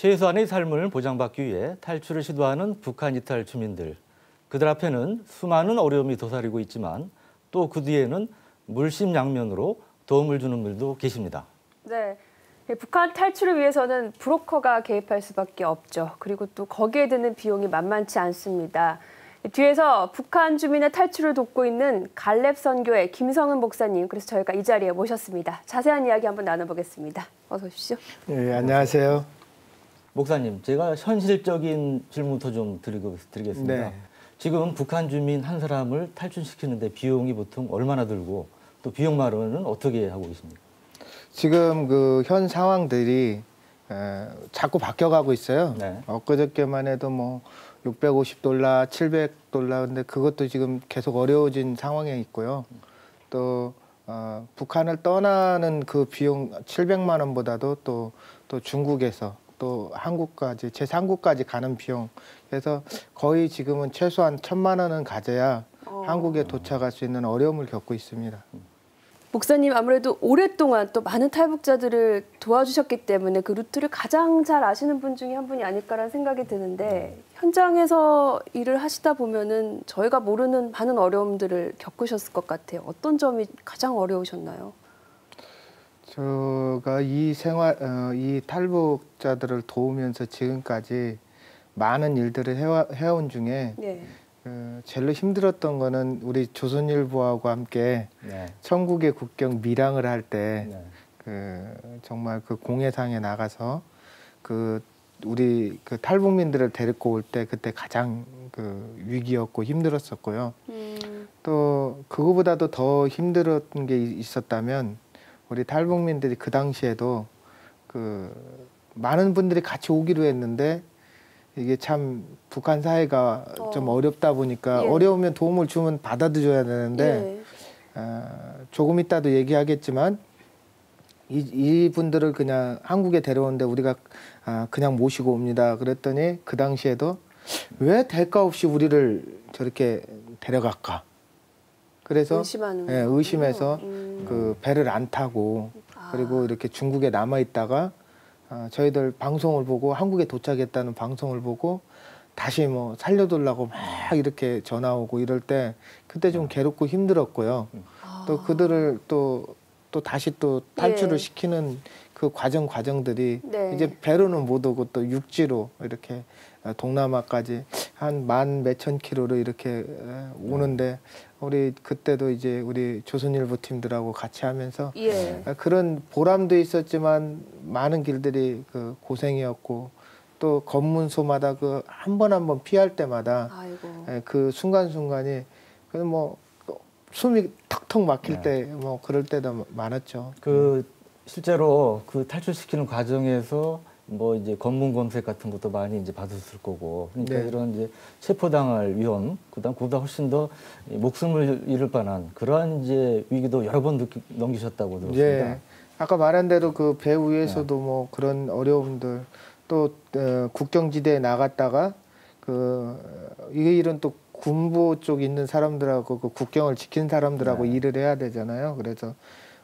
최소한의 삶을 보장받기 위해 탈출을 시도하는 북한 이탈 주민들. 그들 앞에는 수많은 어려움이 도사리고 있지만 또 그 뒤에는 물심양면으로 도움을 주는 분들도 계십니다. 네, 북한 탈출을 위해서는 브로커가 개입할 수밖에 없죠. 그리고 또 거기에 드는 비용이 만만치 않습니다. 뒤에서 북한 주민의 탈출을 돕고 있는 갈렙 선교회 김성은 목사님, 그래서 저희가 이 자리에 모셨습니다. 자세한 이야기 한번 나눠보겠습니다. 어서 오십시오. 네, 안녕하세요. 목사님, 제가 현실적인 질문부터 좀 드리겠습니다. 네. 지금 북한 주민 한 사람을 탈출시키는데 비용이 보통 얼마나 들고 또 비용 마련은 어떻게 하고 계십니까? 지금 그 현 상황들이 자꾸 바뀌어가고 있어요. 네. 엊그저께만 해도 뭐 $650, $700, 근데 그것도 지금 계속 어려워진 상황에 있고요. 또 북한을 떠나는 그 비용 700만 원보다도 또 중국에서 또 한국까지 제3국까지 가는 비용, 그래서 거의 지금은 최소한 1,000만 원은 가져야 한국에 도착할 수 있는 어려움을 겪고 있습니다. 목사님, 아무래도 오랫동안 또 많은 탈북자들을 도와주셨기 때문에 그 루트를 가장 잘 아시는 분 중에 한 분이 아닐까라는 생각이 드는데, 현장에서 일을 하시다 보면은 저희가 모르는 많은 어려움들을 겪으셨을 것 같아요. 어떤 점이 가장 어려우셨나요? 제가 이 탈북자들을 도우면서 지금까지 많은 일들을 해온 중에 네. 제일 힘들었던 거는 우리 조선일보하고 함께 네. 천국의 국경 밀항을 할 때 네. 정말 그 공해상에 나가서 우리 탈북민들을 데리고 올 때 그때 가장 위기였고 힘들었었고요. 또 그거보다도 더 힘들었던 게 있었다면 우리 탈북민들이 그 당시에도 많은 분들이 같이 오기로 했는데 이게 참 북한 사회가 좀 어렵다 보니까 예. 어려우면 도움을 주면 받아들여야 되는데 조금 이따도 얘기하겠지만 이분들을 그냥 한국에 데려오는데 우리가 그냥 모시고 옵니다. 그랬더니 그 당시에도 왜 대가 없이 우리를 저렇게 데려갈까? 그래서 의심해서 그 배를 안 타고 그리고 이렇게 중국에 남아 있다가 저희들 방송을 보고 한국에 도착했다는 방송을 보고 다시 뭐 살려달라고 막 이렇게 전화 오고 이럴 때 그때 좀 괴롭고 힘들었고요. 또 그들을 또 다시 또 탈출을 시키는 그 과정들이 이제 배로는 못 오고 또 육지로 이렇게 동남아까지 한 10,000몇천 킬로로 이렇게 오는데 우리 그때도 이제 우리 조선일보 팀들하고 같이 하면서 그런 보람도 있었지만 많은 길들이 고생이었고 또 검문소마다 한 번 한 번 피할 때마다 그 순간순간이 뭐 숨이 턱턱 막힐 때 뭐 그럴 때도 많았죠. 실제로 탈출시키는 과정에서 뭐 이제 검문 검색 같은 것도 많이 이제 받았을 거고, 그러니까 이런 이제 체포당할 위험, 그보다 훨씬 더 목숨을 잃을 뻔한 그러한 이제 위기도 여러 번 넘기셨다고 들었습니다. 예. 아까 말한 대로 그 배 위에서도 뭐 그런 어려움들, 또 국경지대에 나갔다가 이 일은 또 군부 쪽 있는 사람들하고 그 국경을 지킨 사람들하고 일을 해야 되잖아요. 그래서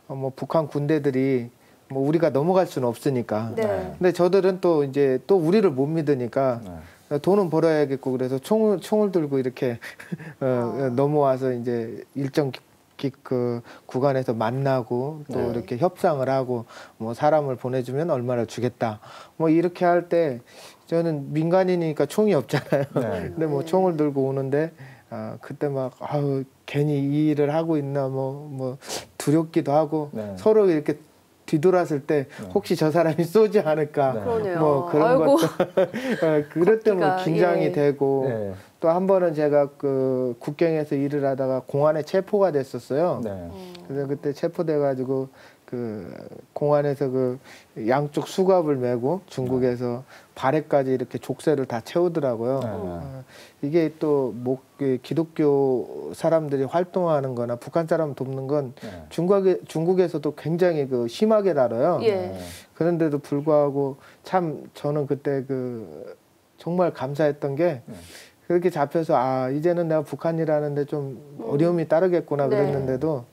뭐 북한 군대들이 뭐 우리가 넘어갈 수는 없으니까. 근데 저들은 또 이제 또 우리를 못 믿으니까 돈은 벌어야겠고 그래서 총을 들고 이렇게 넘어와서 이제 일정 그 구간에서 만나고 또 이렇게 협상을 하고 뭐 사람을 보내주면 얼마나 주겠다. 뭐 이렇게 할 때 저는 민간인이니까 총이 없잖아요. 근데 뭐 총을 들고 오는데 그때 막 괜히 이 일을 하고 있나 뭐 두렵기도 하고 서로 이렇게 뒤돌았을 때 혹시 저 사람이 쏘지 않을까 뭐 그런 것도 그럴 때 뭐 긴장이 되고 또 한 번은 제가 그 국경에서 일을 하다가 공안에 체포가 됐었어요. 그래서 그때 체포돼가지고 그 공안에서 그 양쪽 수갑을 메고 중국에서 발에까지 이렇게 족쇄를 다 채우더라고요. 이게 또 기독교 사람들이 활동하는 거나 북한 사람 돕는 건 중국에서도 굉장히 심하게 다뤄요. 그런데도 불구하고 참 저는 그때 정말 감사했던 게 그렇게 잡혀서 이제는 내가 북한이라는데 좀 어려움이 따르겠구나 그랬는데도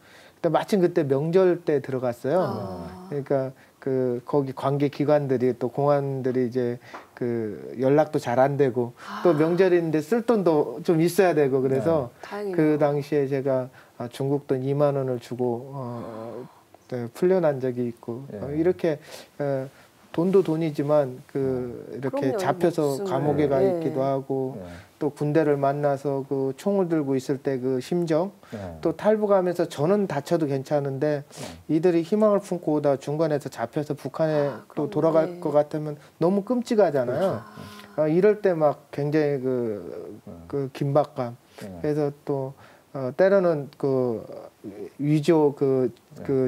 근데 마침 그때 명절 때 들어갔어요. 그러니까 그 거기 관계 기관들이 또 공안들이 이제 그 연락도 잘 안 되고 또 명절인데 쓸 돈도 좀 있어야 되고 그래서 다행이네요. 그 당시에 제가 중국 돈 2만 원을 주고 네, 풀려난 적이 있고 이렇게 돈도 돈이지만 그 이렇게 그럼요, 잡혀서 목숨을. 감옥에 가 예. 있기도 하고 또 군대를 만나서 그 총을 들고 있을 때 그 심정 또 탈북하면서 저는 다쳐도 괜찮은데 이들이 희망을 품고 오다 중간에서 잡혀서 북한에 또 돌아갈 것 같으면 너무 끔찍하잖아요. 이럴 때 막 굉장히 그 긴박감. 그래서 또 때로는 그 위조 그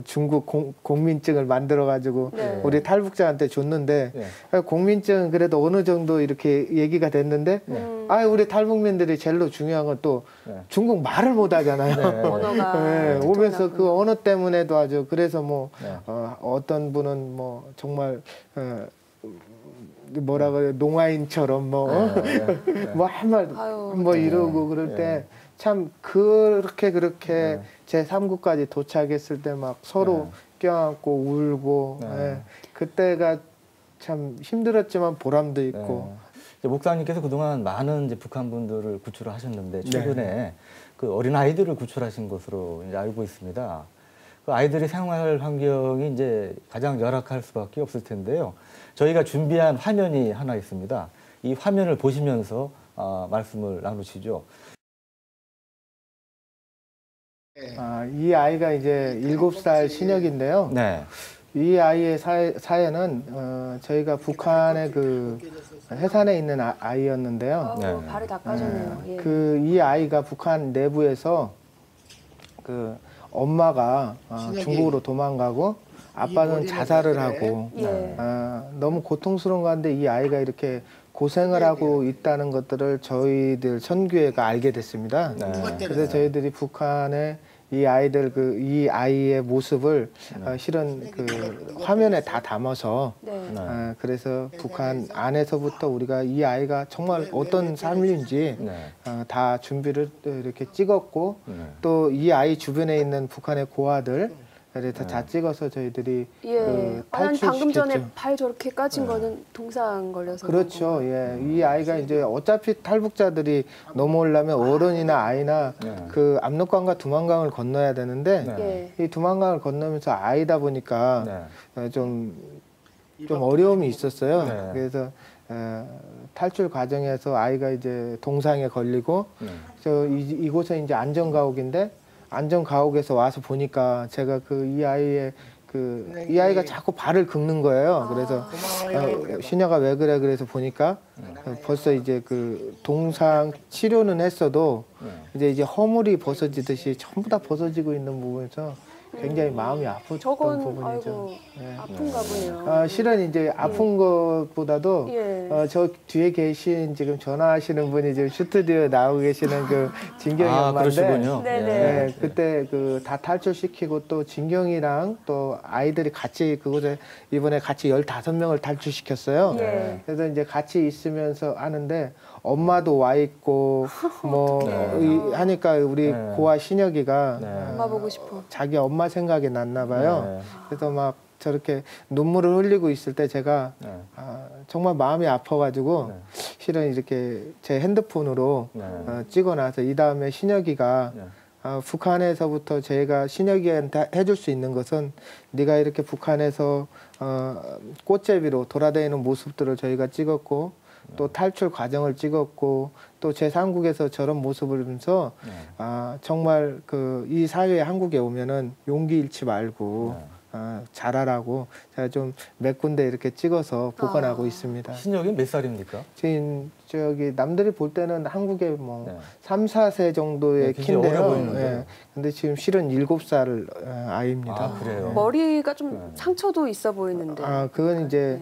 중국 공민증을 만들어 가지고 네. 우리 탈북자한테 줬는데 공민증은 그래도 어느 정도 이렇게 얘기가 됐는데 우리 탈북민들이 제일로 중요한 건 또 중국 말을 못 하잖아요. 언어가 네, 오면서 들통나고. 그 언어 때문에도 아주 그래서 뭐 어떤 분은 뭐 정말 뭐라 그래 농아인처럼 뭐 뭐 한 말 뭐 이러고 그럴 때 참 그렇게 제 3구까지 도착했을 때 막 서로 껴안고 울고 그때가 참 힘들었지만 보람도 있고 목사님께서 그동안 많은 이제 북한 분들을 구출을 하셨는데 최근에 그 어린 아이들을 구출하신 것으로 이제 알고 있습니다. 그 아이들의 생활 환경이 이제 가장 열악할 수밖에 없을 텐데요. 저희가 준비한 화면이 하나 있습니다. 이 화면을 보시면서 말씀을 나누시죠. 이 아이가 이제 7살 신혁인데요. 네. 이 아이의 사연은 저희가 북한의 그 해산에 있는 아이였는데요. 발이 다 까졌네요. 예. 이 아이가 북한 내부에서 그 엄마가 중국으로 도망가고 아빠는 자살을 하고 너무 고통스러운 가운데 이 아이가 이렇게 고생을 하고 있다는 것들을 저희들 선교회가 알게 됐습니다. 그래서 저희들이 북한의 이 아이의 모습을 실은 그 화면에 다 담아서 그래서 북한 안에서부터 우리가 이 아이가 정말 어떤 삶인지 다 준비를 이렇게 찍었고 또 이 아이 주변에 있는 북한의 고아들 그래서 다 찍어서 저희들이 난 탈출시켰죠. 방금 전에 발 저렇게 까진 거는 동상 걸려서 그렇죠. 이 아이가 이제 어차피 탈북자들이 넘어오려면 어른이나 아이나 그 압록강과 두만강을 건너야 되는데 이 두만강을 건너면서 아이다 보니까 좀 어려움이 있었어요. 그래서 탈출 과정에서 아이가 이제 동상에 걸리고 이곳에 이제 안전가옥인데 안전가옥에서 와서 보니까 제가 이 아이가 자꾸 발을 긁는 거예요. 그래서 신여가 왜 그래 그래서 보니까 벌써 이제 그 동상 치료는 했어도 이제 허물이 벗어지듯이 전부 다 벗어지고 있는 부분에서 굉장히 마음이 아팠던 저건 부분이죠. 아픈가 보네요. 실은 이제 아픈 것보다도 저 뒤에 계신 지금 전화하시는 분이 지금 스튜디오에 나오고 계시는 그 진경이 엄마인데 그러시군요. 그때 그 다 탈출시키고 또 진경이랑 또 아이들이 같이 그곳에 이번에 같이 15명을 탈출시켰어요. 그래서 이제 같이 있으면서 하는데 엄마도 와 있고 뭐 하니까 우리 고아 신혁이가 엄마 보고 싶어. 자기 엄마 생각이 났나 봐요. 그래서 막 저렇게 눈물을 흘리고 있을 때 제가 정말 마음이 아파가지고 실은 이렇게 제 핸드폰으로 찍어놔서 이 다음에 신혁이가 북한에서부터 제가 신혁이한테 해줄 수 있는 것은 네가 이렇게 북한에서 꽃제비로 돌아다니는 모습들을 저희가 찍었고 또 탈출 과정을 찍었고 또 제3국에서 저런 모습을 보면서 정말 이 사회에 한국에 오면은 용기 잃지 말고 잘하라고 제가 좀 몇 군데 이렇게 찍어서 보관하고 있습니다. 신혁이 몇 살입니까? 지금 남들이 볼 때는 한국에 뭐 3, 4세 정도의 키인데요. 근데 지금 실은 7살 아이입니다. 그래요? 머리가 좀 상처도 있어 보이는데. 그건 이제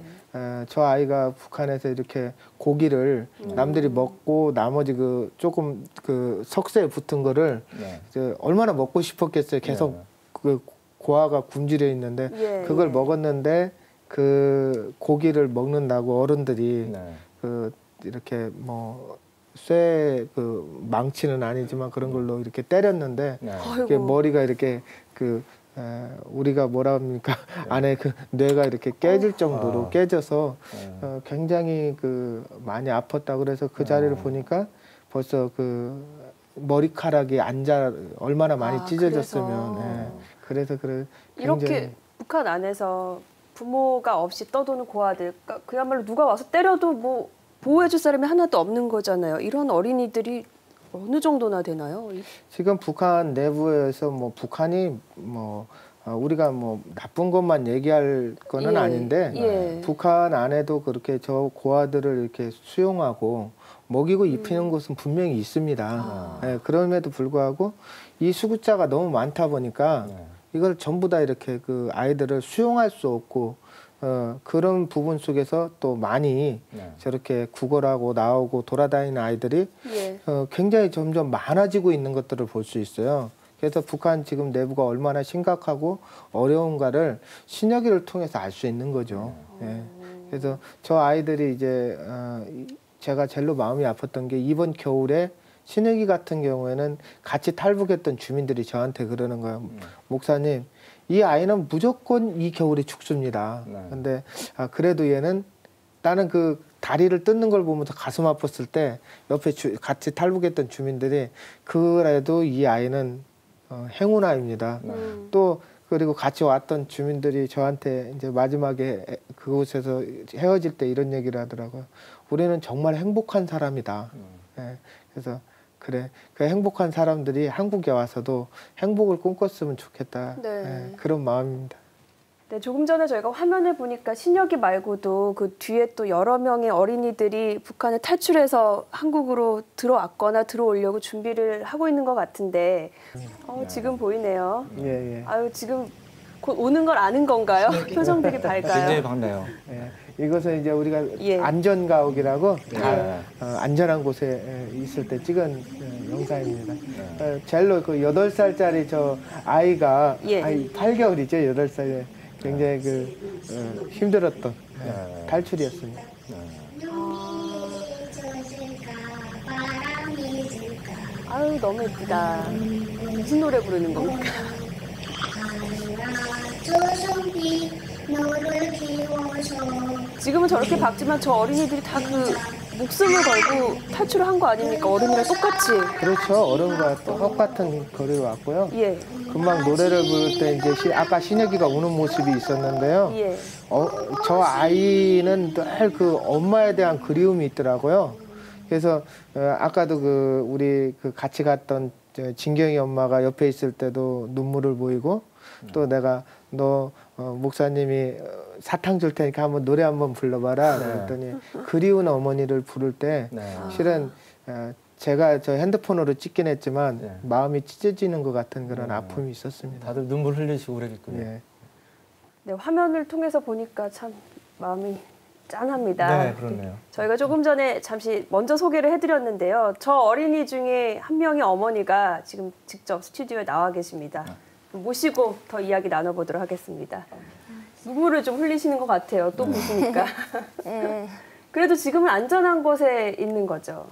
저 아이가 북한에서 이렇게 고기를 남들이 먹고 나머지 조금 석쇠에 붙은 거를 이제 얼마나 먹고 싶었겠어요. 계속 고아가 굶주려 있는데 그걸 먹었는데 그 고기를 먹는다고 어른들이 이렇게 뭐 쇠 그 망치는 아니지만 그런 걸로 이렇게 때렸는데 네. 이게 머리가 이렇게 그 우리가 뭐라 합니까 안에 그 뇌가 이렇게 깨질 정도로 깨져서 굉장히 그 많이 아팠다 그래서 그 자리를 보니까 벌써 그 머리카락이 얼마나 많이 찢어졌으면 그래서 그래 이렇게 북한 안에서 부모가 없이 떠도는 고아들 그야말로 누가 와서 때려도 뭐 보호해줄 사람이 하나도 없는 거잖아요. 이런 어린이들이 어느 정도나 되나요? 지금 북한 내부에서 뭐 북한이 뭐 우리가 뭐 나쁜 것만 얘기할 거는 아닌데 북한 안에도 그렇게 저 고아들을 이렇게 수용하고 먹이고 입히는 곳은 분명히 있습니다. 그럼에도 불구하고 이 수급자가 너무 많다 보니까 이걸 전부 다 이렇게 그 아이들을 수용할 수 없고 그런 부분 속에서 또 많이 저렇게 구걸하고 나오고 돌아다니는 아이들이 굉장히 점점 많아지고 있는 것들을 볼 수 있어요. 그래서 북한 지금 내부가 얼마나 심각하고 어려운가를 신여기를 통해서 알 수 있는 거죠. 그래서 저 아이들이 이제 제가 제일로 마음이 아팠던 게 이번 겨울에 신여기 같은 경우에는 같이 탈북했던 주민들이 저한테 그러는 거예요. 목사님, 이 아이는 무조건 이 겨울에 죽습니다. 근데 그래도 얘는 나는 그 다리를 뜯는 걸 보면서 가슴 아팠을 때 옆에 같이 탈북했던 주민들이 그래도 이 아이는 행운아입니다. 또 그리고 같이 왔던 주민들이 저한테 이제 마지막에 그곳에서 헤어질 때 이런 얘기를 하더라고요. 우리는 정말 행복한 사람이다. 그래서 그래, 그 행복한 사람들이 한국에 와서도 행복을 꿈꿨으면 좋겠다. 그런 마음입니다. 네, 조금 전에 저희가 화면을 보니까 신여기 말고도 그 뒤에 또 여러 명의 어린이들이 북한을 탈출해서 한국으로 들어왔거나 들어오려고 준비를 하고 있는 것 같은데 지금 보이네요. 아유, 지금 곧 오는 걸 아는 건가요? 표정들이 밝아요. 굉장히 밝네요. 이것은 이제 우리가 안전가옥이라고 안전한 곳에 있을 때 찍은 영상입니다. 젤로 그 8살짜리 저 아이가 8개월이죠. 8살에 굉장히 그 힘들었던 탈출이었습니다. 아유, 너무 예쁘다. 무슨 노래 부르는 겁니까? 지금은 저렇게 박지만 저 어린이들이 다 그 목숨을 걸고 탈출을 한 거 아닙니까? 어른이랑 똑같이. 그렇죠. 어른과 똑같은 거리에 왔고요. 금방 노래를 부를 때 이제 아까 신여기가 우는 모습이 있었는데요. 저 아이는 늘 그 엄마에 대한 그리움이 있더라고요. 그래서 아까도 그 우리 그 같이 갔던 진경이 엄마가 옆에 있을 때도 눈물을 보이고 또 내가 너 목사님이 사탕 줄 테니까 한번 노래 한번 불러봐라 그랬더니 그리운 어머니를 부를 때 실은 제가 저 핸드폰으로 찍긴 했지만 마음이 찢어지는 것 같은 그런 아픔이 있었습니다. 다들 눈물 흘리시고 그러겠군요. 네, 화면을 통해서 보니까 참 마음이 짠합니다. 네, 그렇네요. 저희가 조금 전에 잠시 먼저 소개를 해드렸는데요. 저 어린이 중에 한 명의 어머니가 지금 직접 스튜디오에 나와 계십니다. 모시고 더 이야기 나눠보도록 하겠습니다. 눈물을 좀 흘리시는 것 같아요. 또 보시니까. 그래도 지금은 안전한 곳에 있는 거죠.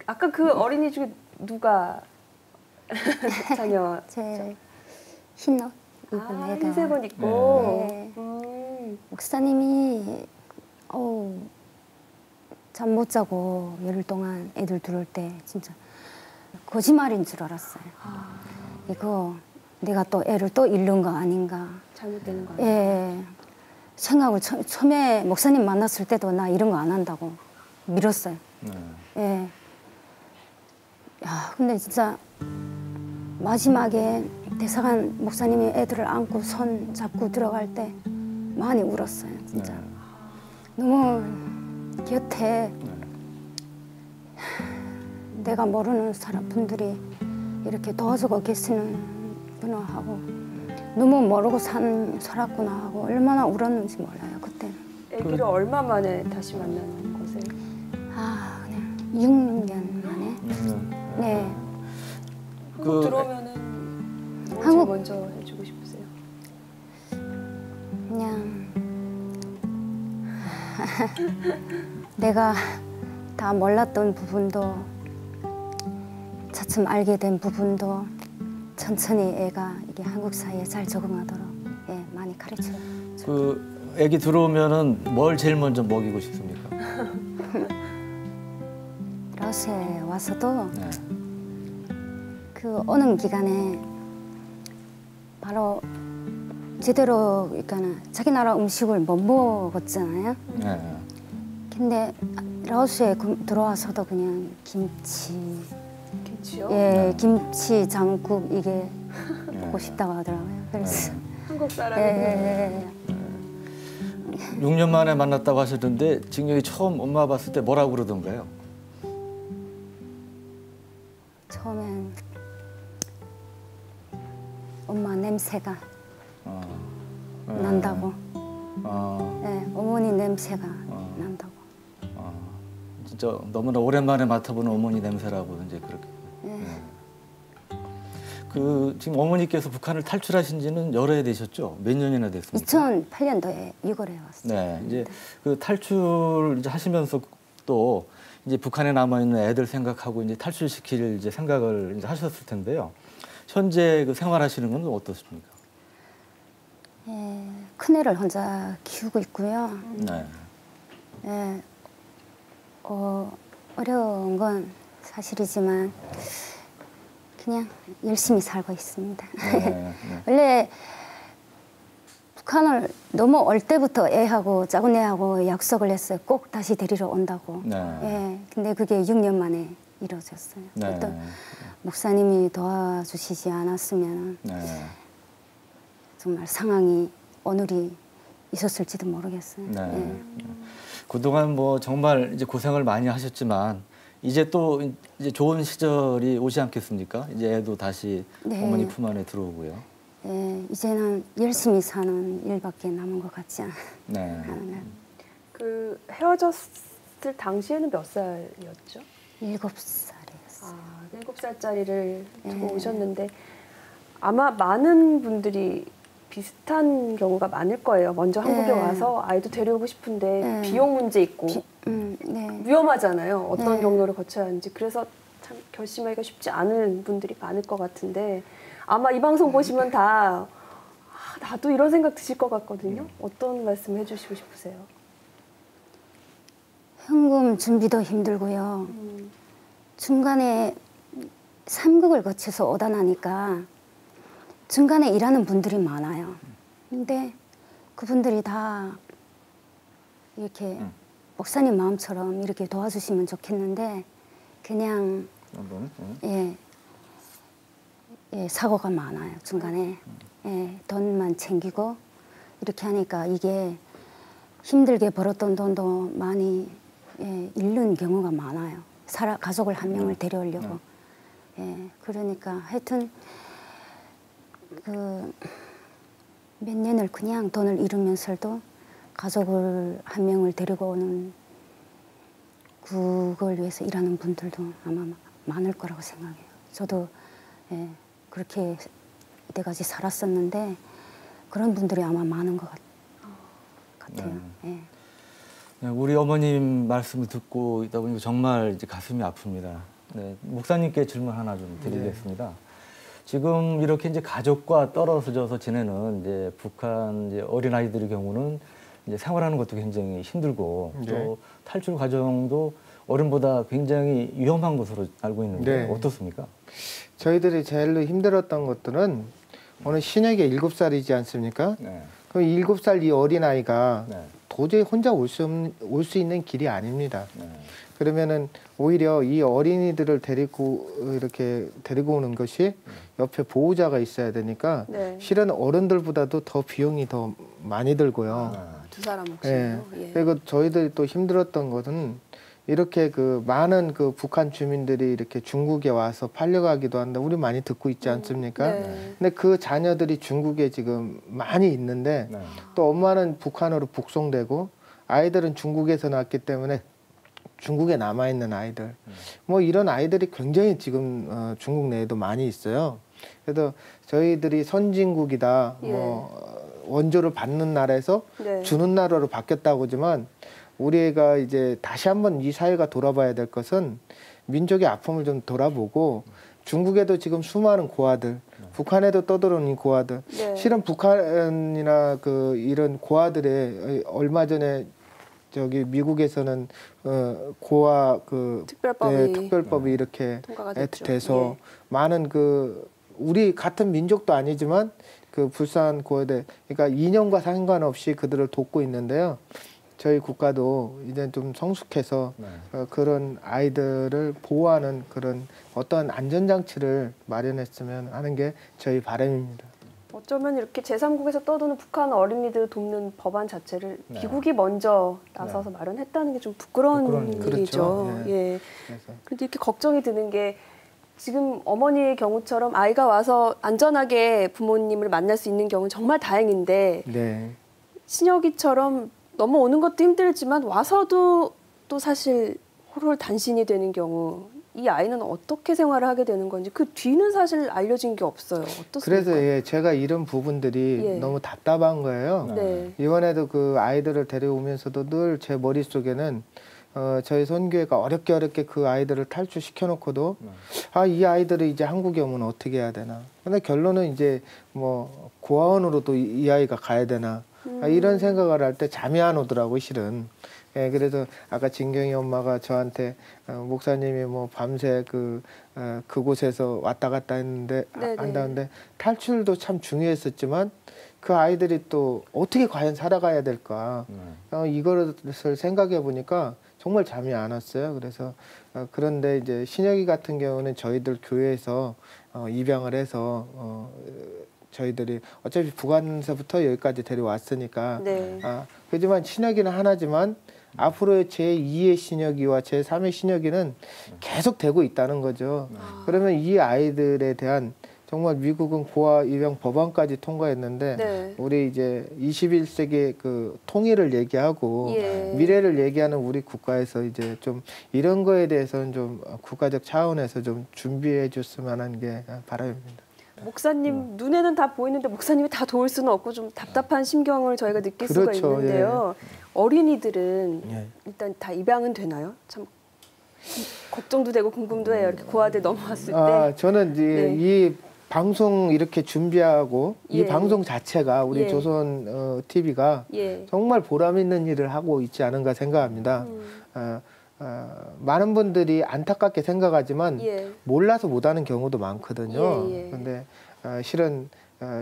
아까 그 어린이 중에 누가 자녀? 제 흰 옷 입은 애가. 흰색 옷 입고. 목사님이 잠 못 자고 열흘 동안 애들 들어올 때 진짜 거짓말인 줄 알았어요. 이거 내가 또 애를 또 잃는 거 아닌가. 잘못되는 거 아닌가. 생각을 처음에 목사님 만났을 때도 나 이런 거 안 한다고 밀었어요. 야, 근데 진짜 마지막에 대사관 목사님이 애들을 안고 손 잡고 들어갈 때 많이 울었어요, 진짜. 너무 곁에 내가 모르는 분들이 이렇게 도와주고 계시는구나 하고 너무 모르고 살았구나 하고 얼마나 울었는지 몰라요, 그때. 아기를 얼마 만에 다시 만나는 곳에? 그냥 6년 만에. 네. 한국 들어오면은 뭐 먼저 해주고 싶으세요? 그냥 내가 다 몰랐던 부분도 차츰 알게 된 부분도 천천히 애가 이게 한국 사회에 잘 적응하도록 예, 많이 가르쳐요. 그 애기 들어오면은 뭘 제일 먼저 먹이고 싶습니까? 라오스에 와서도 네. 그 오는 기간에 바로 제대로 그러니까 자기 나라 음식을 못 먹었잖아요. 네. 근데 라오스에 들어와서도 그냥 김치, 김치요? 예, 네. 김치 장국 이게 네. 먹고 싶다고 하더라고요. 그래서 한국 예, 사람이. 예, 예. 6년 만에 만났다고 하셨는데 지금 여기 처음 엄마 봤을 때 뭐라고 그러던가요? 처음엔 엄마 냄새가 네. 난다고. 예, 어머니 냄새가 난다고. 진짜 너무나 오랜만에 맡아보는 어머니 냄새라고 이제 그렇게. 예. 그 지금 어머니께서 북한을 탈출하신 지는 여러 해 되셨죠? 몇 년이나 됐습니까? 2008년도에 6월에 왔어요. 네, 이제 그 탈출 이제 하시면서 또 이제 북한에 남아 있는 애들 생각하고 이제 탈출시킬 이제 생각을 이제 하셨을 텐데요. 현재 그 생활하시는 건 어떻습니까? 예, 큰애를 혼자 키우고 있고요. 네. 예, 어려운 건 사실이지만 그냥 열심히 살고 있습니다. 네. 원래 북한을 넘어올 때부터 애하고 작은 애하고 약속을 했어요. 꼭 다시 데리러 온다고. 네. 예, 근데 그게 6년 만에 이루어졌어요. 네. 또 목사님이 도와주시지 않았으면 네. 정말 상황이 오늘이 있었을지도 모르겠어요. 네. 예. 그동안 뭐 정말 이제 고생을 많이 하셨지만 이제 또 이제 좋은 시절이 오지 않겠습니까? 이제 애도 다시 네. 어머니 품 안에 들어오고요. 예, 이제는 열심히 사는 일밖에 남은 것 같지 네. 않아요. 그 헤어졌을 당시에는 몇 살이었죠? 7살이었어요. 아, 7살짜리를 두고 네. 오셨는데 아마 많은 분들이 비슷한 경우가 많을 거예요. 먼저 한국에 네. 와서 아이도 데려오고 싶은데 네. 비용 문제 있고 네. 위험하잖아요. 어떤 네. 경로를 거쳐야 하는지. 그래서 참 결심하기가 쉽지 않은 분들이 많을 것 같은데 아마 이 방송 보시면 다 나도 이런 생각 드실 것 같거든요. 어떤 말씀 해주시고 싶으세요? 현금 준비도 힘들고요. 중간에 3국을 거쳐서 오다 나니까 중간에 일하는 분들이 많아요. 근데 그분들이 다 이렇게 목사님 마음처럼 이렇게 도와주시면 좋겠는데 그냥 예, 사고가 많아요. 중간에 예, 돈만 챙기고 이렇게 하니까 이게 힘들게 벌었던 돈도 많이 예, 잃는 경우가 많아요. 가족을 한 명을 데려오려고. 예, 그러니까 하여튼 그 몇 년을 그냥 돈을 잃으면서도 가족을 한 명을 데리고 오는 그걸 위해서 일하는 분들도 아마 많을 거라고 생각해요. 저도 예, 그렇게 이때까지 살았었는데 그런 분들이 아마 많은 것 같아요. 예. 우리 어머님 말씀을 듣고 있다 보니까 정말 이제 가슴이 아픕니다. 네, 목사님께 질문 하나 좀 드리겠습니다. 지금 이렇게 이제 가족과 떨어져서 지내는 이제 북한 이제 어린 아이들의 경우는 이제 생활하는 것도 굉장히 힘들고 또 탈출 과정도 어른보다 굉장히 위험한 것으로 알고 있는데 어떻습니까? 저희들이 제일로 힘들었던 것들은 오늘 신혁이 7살이지 않습니까? 네. 그 7살 이 어린아이가 네. 도저히 혼자 올 수 있는 길이 아닙니다. 네. 그러면은 오히려 이 어린이들을 이렇게 데리고 오는 것이 옆에 보호자가 있어야 되니까 실은 어른들보다도 더 비용이 더 많이 들고요. 두 사람 몫이요. 예. 그리고 저희들이 또 힘들었던 것은 이렇게 그 많은 그 북한 주민들이 이렇게 중국에 와서 팔려가기도 한다. 우리 많이 듣고 있지 않습니까? 근데 그 자녀들이 중국에 지금 많이 있는데 또 엄마는 북한으로 북송되고 아이들은 중국에서 낳았기 때문에 중국에 남아있는 아이들 뭐 이런 아이들이 굉장히 지금 중국 내에도 많이 있어요. 그래서 저희들이 선진국이다 뭐 원조를 받는 나라에서 주는 나라로 바뀌었다고 하지만 우리가 이제 다시 한번 이 사회가 돌아봐야 될 것은 민족의 아픔을 좀 돌아보고 중국에도 지금 수많은 고아들, 북한에도 떠들어오는 고아들, 네. 실은 북한이나 그 이런 고아들의 얼마 전에 저기 미국에서는 고아 그 특별법이 이렇게 통과가 됐죠. 돼서 예. 많은 그 우리 같은 민족도 아니지만 그 불쌍한 고아들, 그러니까 이념과 상관없이 그들을 돕고 있는데요. 저희 국가도 이제 좀 성숙해서 그런 아이들을 보호하는 그런 어떤 안전장치를 마련했으면 하는 게 저희 바람입니다. 어쩌면 이렇게 제3국에서 떠도는 북한 어린이들을 돕는 법안 자체를 미국이 먼저 나서서 마련했다는 게 좀 부끄러운 일이죠. 그렇죠. 예. 그런데 이렇게 걱정이 드는 게 지금 어머니의 경우처럼 아이가 와서 안전하게 부모님을 만날 수 있는 경우는 정말 다행인데 네. 신혁이처럼 넘어오는 것도 힘들지만 와서도 또 사실 홀홀 단신이 되는 경우 이 아이는 어떻게 생활을 하게 되는 건지 그 뒤는 사실 알려진 게 없어요. 어떻습니까? 그래서 예, 제가 이런 부분들이 예. 너무 답답한 거예요. 네. 이번에도 그 아이들을 데려오면서도 늘 제 머릿속에는 저희 선교회가 어렵게 그 아이들을 탈출시켜 놓고도 이 아이들을 이제 한국에 오면 어떻게 해야 되나. 근데 결론은 이제 뭐 고아원으로도 이 아이가 가야 되나. 이런 생각을 할 때 잠이 안 오더라고 실은. 예, 그래서 아까 진경이 엄마가 저한테 목사님이 뭐 밤새 그곳에서 왔다 갔다 했는데 한다는데 탈출도 참 중요했었지만 그 아이들이 또 어떻게 과연 살아가야 될까 이것을 생각해 보니까 정말 잠이 안 왔어요. 그래서 그런데 이제 신혁이 같은 경우는 저희들 교회에서 입양을 해서 저희들이 어차피 북한에서부터 여기까지 데려왔으니까 그렇지만 신혁이는 하나지만 앞으로 제2의 신혁이와 제3의 신혁이는 계속 되고 있다는 거죠. 그러면 이 아이들에 대한 정말 미국은 고아 입양 법안까지 통과했는데 우리 이제 21세기 그 통일을 얘기하고 미래를 얘기하는 우리 국가에서 이제 좀 이런 거에 대해서는 좀 국가적 차원에서 좀 준비해 줬으면 하는 게 바람입니다. 목사님 눈에는 다 보이는데 목사님이 다 도울 수는 없고 좀 답답한 심경을 저희가 느낄 수가 있는데요. 어린이들은 일단 다 입양은 되나요? 참 걱정도 되고 궁금도 해요. 이렇게 고아들 넘어왔을 때. 저는 이제 이 방송 이렇게 준비하고 이 방송 자체가 우리 조선 TV가 정말 보람 있는 일을 하고 있지 않은가 생각합니다. 많은 분들이 안타깝게 생각하지만 몰라서 못하는 경우도 많거든요. 그런데 실은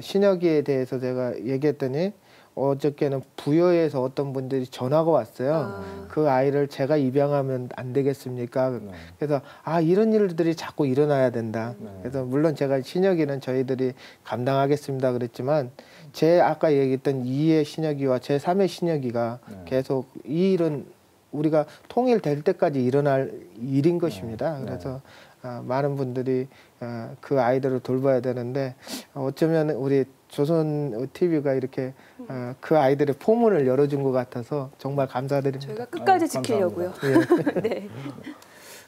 신혁이에 대해서 제가 얘기했더니 어저께는 부여에서 어떤 분들이 전화가 왔어요. 그 아이를 제가 입양하면 안 되겠습니까? 그래서 이런 일들이 자꾸 일어나야 된다. 그래서 물론 제가 신혁이는 저희들이 감당하겠습니다 그랬지만 제 아까 얘기했던 2의 신혁이와 제 3의 신혁이가 계속 이 일은 우리가 통일될 때까지 일어날 일인 것입니다. 그래서 많은 분들이 그 아이들을 돌봐야 되는데 어쩌면 우리 조선 TV가 이렇게 그 아이들의 포문을 열어준 것 같아서 정말 감사드립니다. 저희가 끝까지 지키려고요. 네.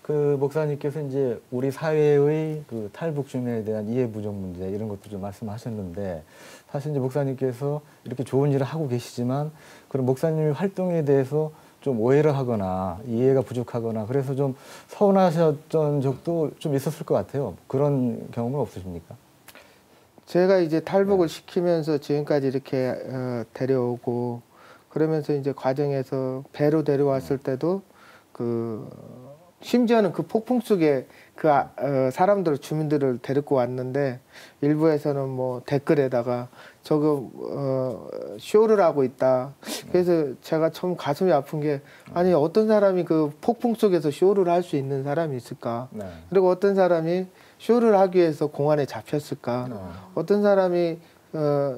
그 목사님께서 이제 우리 사회의 그 탈북 주민에 대한 이해 부족 문제 이런 것도 좀 말씀하셨는데 사실 이제 목사님께서 이렇게 좋은 일을 하고 계시지만 그런 목사님의 활동에 대해서 좀 오해를 하거나 이해가 부족하거나 그래서 좀 서운하셨던 적도 좀 있었을 것 같아요. 그런 경험은 없으십니까? 제가 이제 탈북을 시키면서 지금까지 이렇게 데려오고 그러면서 이제 과정에서 배로 데려왔을 때도 심지어는 그 폭풍 속에 사람들 주민들을 데리고 왔는데 일부에서는 뭐 댓글에다가 저거 쇼를 하고 있다. 그래서 제가 참 가슴이 아픈 게 아니 어떤 사람이 그 폭풍 속에서 쇼를 할 수 있는 사람이 있을까? 그리고 어떤 사람이 쇼를 하기 위해서 공안에 잡혔을까? 어떤 사람이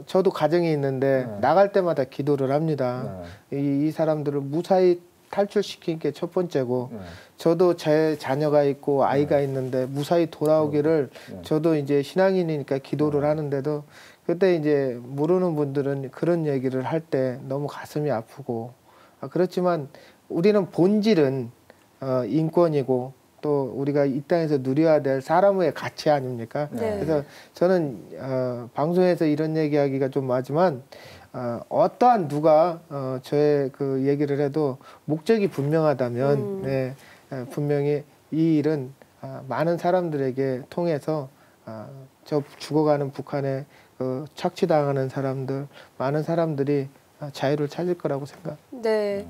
저도 가정이 있는데 나갈 때마다 기도를 합니다. 이 사람들을 무사히 탈출시킨 게 첫 번째고 저도 제 자녀가 있고 아이가 있는데 무사히 돌아오기를 저도 이제 신앙인이니까 기도를 하는데도 그때 이제 모르는 분들은 그런 얘기를 할 때 너무 가슴이 아프고 그렇지만 우리는 본질은 인권이고 또 우리가 이 땅에서 누려야 될 사람의 가치 아닙니까? 그래서 저는 방송에서 이런 얘기하기가 좀 하지만 어떠한 누가 저의 그 얘기를 해도 목적이 분명하다면 네, 분명히 이 일은 많은 사람들에게 통해서 저 죽어가는 북한에 그 착취당하는 사람들, 많은 사람들이 자유를 찾을 거라고 생각합니다. 네.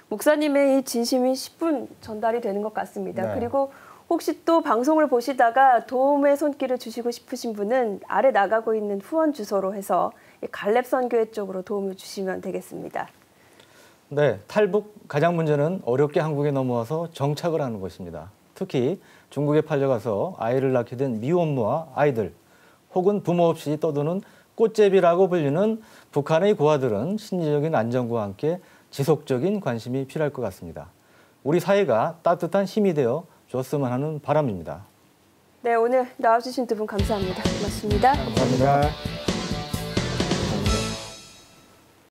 목사님의 이 진심이 10분 전달이 되는 것 같습니다. 네. 그리고 혹시 또 방송을 보시다가 도움의 손길을 주시고 싶으신 분은 아래 나가고 있는 후원 주소로 해서 갈렙 선교회 쪽으로 도움을 주시면 되겠습니다. 네, 탈북 가장 문제는 어렵게 한국에 넘어와서 정착을 하는 것입니다. 특히 중국에 팔려가서 아이를 낳게 된 미혼모와 아이들 혹은 부모 없이 떠도는 꽃제비라고 불리는 북한의 고아들은 심리적인 안정과 함께 지속적인 관심이 필요할 것 같습니다. 우리 사회가 따뜻한 힘이 되어 줬으면 하는 바람입니다. 네, 오늘 나와주신 두 분 감사합니다. 고맙습니다. 감사합니다.